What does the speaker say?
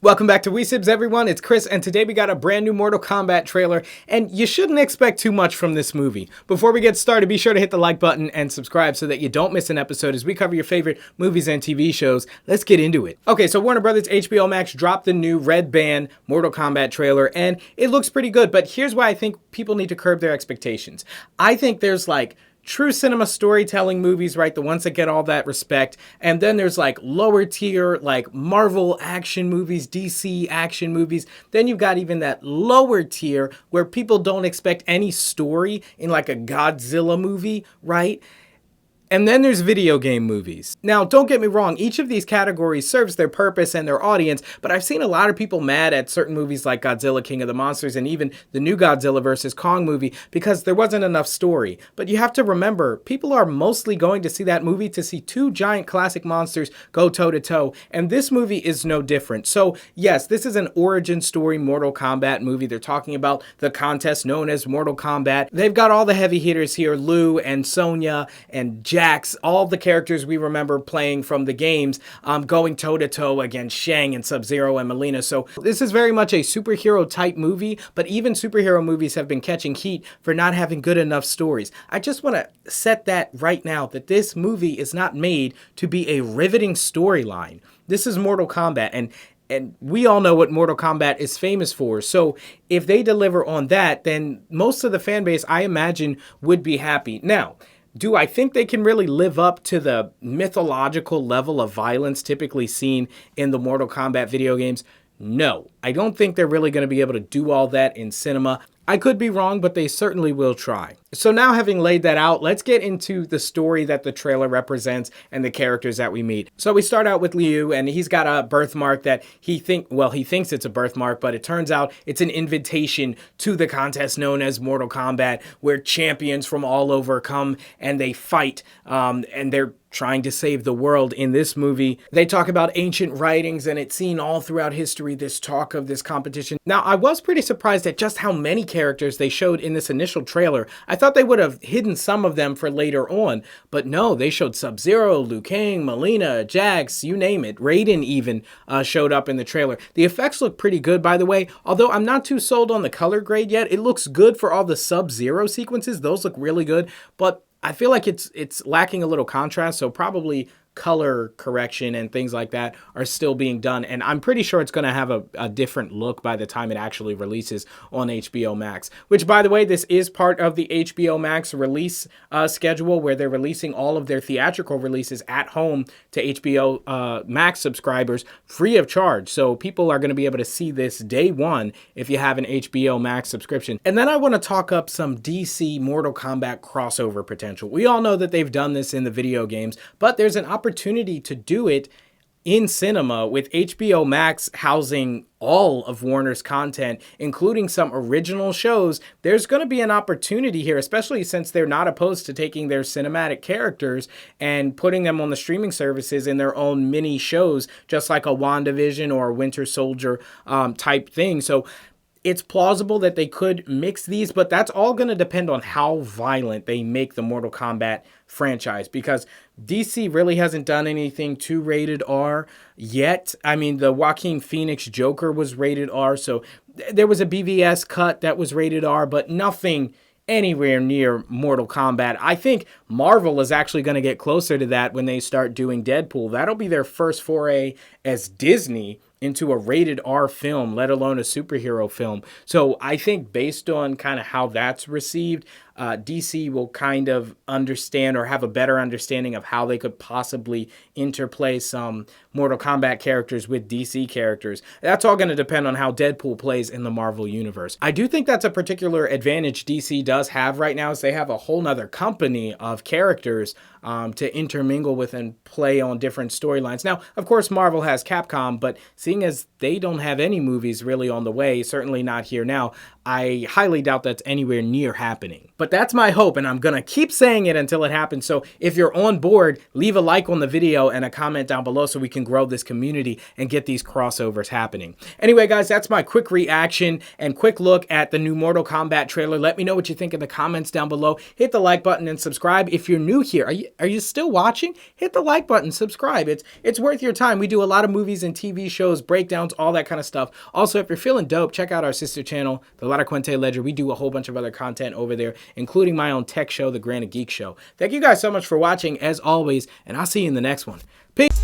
Welcome back to Sibz, everyone. It's Chris, and today we got a brand new Mortal Kombat trailer, and you shouldn't expect too much from this movie. Before we get started, be sure to hit the like button and subscribe so that you don't miss an episode as we cover your favorite movies and TV shows. Let's get into it. Okay, so Warner Brothers HBO Max dropped the new Red Band Mortal Kombat trailer, and it looks pretty good, but here's why I think people need to curb their expectations. I think there's true cinema storytelling movies, right? The ones that get all that respect. And then there's lower tier, Marvel action movies, DC action movies. Then you've got even that lower tier where people don't expect any story in a Godzilla movie, right? And then there's video game movies. Now, don't get me wrong, each of these categories serves their purpose and their audience, but I've seen a lot of people mad at certain movies like Godzilla King of the Monsters and even the new Godzilla vs. Kong movie because there wasn't enough story. But you have to remember, people are mostly going to see that movie to see two giant classic monsters go toe-to-toe, and this movie is no different. So, yes, this is an origin story Mortal Kombat movie. They're talking about the contest known as Mortal Kombat. They've got all the heavy hitters here, Liu and Sonya and Jax, all the characters we remember playing from the games, going toe-to-toe against Shang and Sub-Zero and Mileena. So this is very much a superhero type movie, but even superhero movies have been catching heat for not having good enough stories. I just want to set that right now, that this movie is not made to be a riveting storyline. This is Mortal Kombat, and we all know what Mortal Kombat is famous for. So if they deliver on that, then most of the fan base, I imagine, would be happy. Now, do I think they can really live up to the mythological level of violence typically seen in the Mortal Kombat video games? No, I don't think they're really going to be able to do all that in cinema. I could be wrong, but they certainly will try. So now, having laid that out, let's get into the story that the trailer represents and the characters that we meet. So we start out with Liu, and he's got a birthmark that he thinks it's a birthmark, but it turns out it's an invitation to the contest known as Mortal Kombat, where champions from all over come and they fight, and they're trying to save the world. In this movie, they talk about ancient writings, and it's seen all throughout history, this talk of this competition. Now, I was pretty surprised at just how many characters they showed in this initial trailer. I thought they would have hidden some of them for later on, but no, they showed Sub-Zero, Liu Kang, Mileena, Jax, you name it. Raiden even showed up in the trailer. The effects look pretty good, by the way, although I'm not too sold on the color grade yet. It looks good for all the Sub-Zero sequences. Those look really good, but I feel like it's lacking a little contrast, so probably color correction and things like that are still being done, and I'm pretty sure it's going to have a different look by the time it actually releases on HBO Max, which, by the way, this is part of the HBO Max release schedule, where they're releasing all of their theatrical releases at home to HBO Max subscribers free of charge, so people are going to be able to see this day one if you have an HBO Max subscription. And then I want to talk up some DC Mortal Kombat crossover potential. We all know that they've done this in the video games, but there's an opportunity to do it in cinema with HBO Max housing all of Warner's content, including some original shows. There's going to be an opportunity here, especially since they're not opposed to taking their cinematic characters and putting them on the streaming services in their own mini shows, just like a WandaVision or a Winter Soldier type thing. So it's plausible that they could mix these, but that's all going to depend on how violent they make the Mortal Kombat franchise, because DC really hasn't done anything too rated R yet. I mean, the Joaquin Phoenix Joker was rated R, so there was a BVS cut that was rated R, but nothing anywhere near Mortal Kombat. I think Marvel is actually going to get closer to that when they start doing Deadpool. That'll be their first foray as Disney into a rated R film, let alone a superhero film. So I think based on kind of how that's received, DC will kind of understand or have a better understanding of how they could possibly interplay some Mortal Kombat characters with DC characters. That's all going to depend on how Deadpool plays in the Marvel universe. I do think that's a particular advantage DC does have right now, is they have a whole nother company of characters to intermingle with and play on different storylines. Now, of course, Marvel has Capcom, but seeing as they don't have any movies really on the way, certainly not here now, I highly doubt that's anywhere near happening. But but that's my hope, and I'm gonna keep saying it until it happens. So if you're on board, leave a like on the video and a comment down below so we can grow this community and get these crossovers happening. Anyway, guys, that's my quick reaction and quick look at the new Mortal Kombat trailer. Let me know what you think in the comments down below. Hit the like button and subscribe. If you're new here, are you still watching? Hit the like button, subscribe. It's worth your time. We do a lot of movies and TV shows, breakdowns, all that kind of stuff. Also, if you're feeling dope, check out our sister channel, The La Quinte Ledger. We do a whole bunch of other content over there, including my own tech show, The Granite Geek Show. Thank you guys so much for watching, as always, and I'll see you in the next one. Peace.